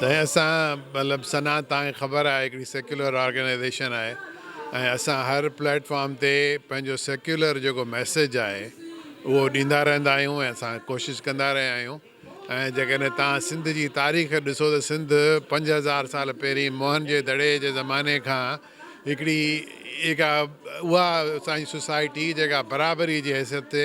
साईं असां मतिलबु सना तव्हांखे ख़बर आहे हिकिड़ी सेक्युलर ऑर्गेनाइज़ेशन आहे ऐं असां हर प्लेटफॉर्म ते पंहिंजो सेक्युलर जेको मैसेज आहे उहो ॾींदा रहंदा आहियूं ऐं असां कोशिशि कंदा रहिया आहियूं। ऐं जेकॾहिं तव्हां सिंध जी तारीख़ ॾिसो त सिंध 5000 साल पहिरीं मोहन जे दड़े जे ज़माने खां हिकिड़ी जेका उहा असांजी सोसाइटी जेका बराबरी जी हैसियत ते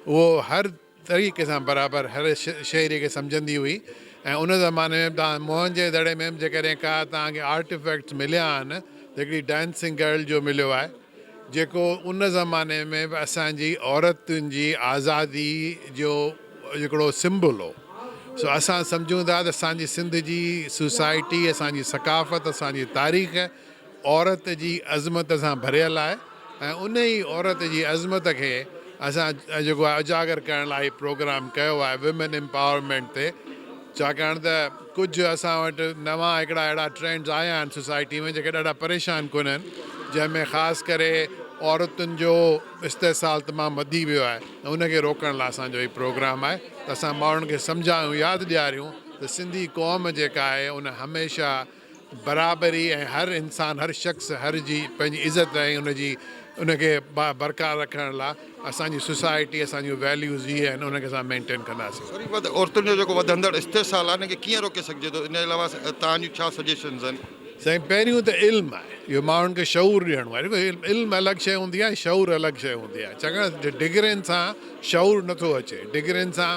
उहो हर तरीक़े सां बराबरि हर शहरी खे सम्झंदी हुई। ऐं उन ज़माने में तव्हां मोहन जे दड़े में जेकॾहिं का तव्हांखे आर्टिफैक्ट्स मिलिया आहिनि त हिकिड़ी डांसिंग गर्ल जो मिलियो आहे जेको उन ज़माने में बि असांजी औरतुनि जी आज़ादी जो हिकिड़ो सिंबल हो। सो असां सम्झूं था त असांजी सिंध जी सोसाइटी असांजी सकाफ़त असांजी तारीख़ औरत जी अज़मत सां भरियल आहे ऐं उन ई औरत जी अज़मत खे असां जेको आहे उजागर करण लाइ प्रोग्राम कयो आहे विमेन एम्पावरमेंट ते। छाकाणि त कुझु असां वटि नवां हिकिड़ा अहिड़ा ट्रेंड्स आया आहिनि सोसाइटी में जेके ॾाढा परेशान कोन आहिनि, जंहिंमें ख़ासि करे औरतुनि जो इस्तेसाल तमामु वधी वियो आहे ऐं उनखे रोकण लाइ असांजो हीउ प्रोग्राम आहे त असां माण्हुनि खे सम्झायूं यादि ॾियारियूं त सिंधी क़ौम जेका आहे उन हमेशह बराबरी ऐं हर इंसानु हर शख़्स हर जी पंहिंजी इज़त ऐं उनखे बरक़रार रखण लाइ असांजी सोसाइटी असांजूं वैल्यूज़ इहे आहिनि उनखे असां मेंटेन कंदासीं। वरी औरतुनि जो जेको वधंदड़ इस्तेसाल आहे हिनखे कीअं रोके सघिजे थो, इन जे अलावा तव्हांजूं छा सजेशन्स आहिनि? साईं पहिरियों त इल्मु आहे, इहो माण्हुनि खे शऊर ॾियणो आहे। ॾिसो इल्मु अलॻि शइ हूंदी आहे, शऊर अलॻि शइ हूंदी आहे। छाकाणि डिग्रियुनि सां शऊर नथो अचे। डिग्रियुनि सां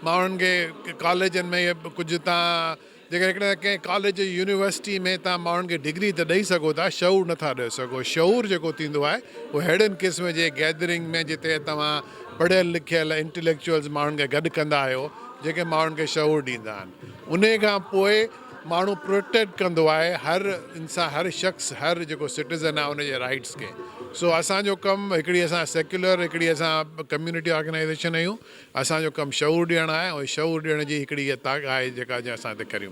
माण्हुनि खे कॉलेजनि में कुझु तव्हां जेकर हिकिड़े कंहिं कॉलेज यूनिवर्सिटी में तव्हां माण्हुनि खे डिग्री त ॾेई सघो था, शऊर नथा ॾेई सघो। शऊर जेको थींदो आहे उहो अहिड़नि क़िस्म जे गैदरिंग में जिते तव्हां पढ़ियल लिखियल इंटेलेक्चुअल्स माण्हुनि खे गॾु कंदा आहियो जेके माण्हुनि खे शऊर ॾींदा आहिनि। उन खां पोइ माण्हू प्रोटेक्ट कंदो आहे हर इंसान हर शख़्स हर जेको सिटीज़न आहे उनजे राइट्स खे। सो असांजो कमु हिकिड़ी असां सेक्युलर हिकिड़ी असां कम्यूनिटी ऑर्गेनाइज़ेशन आहियूं। असांजो कमु शऊर ॾियणु आहे ऐं शऊर ॾियण जी हिकिड़ी इहा ताक़त आहे जेका असां हिते करियूं पिया।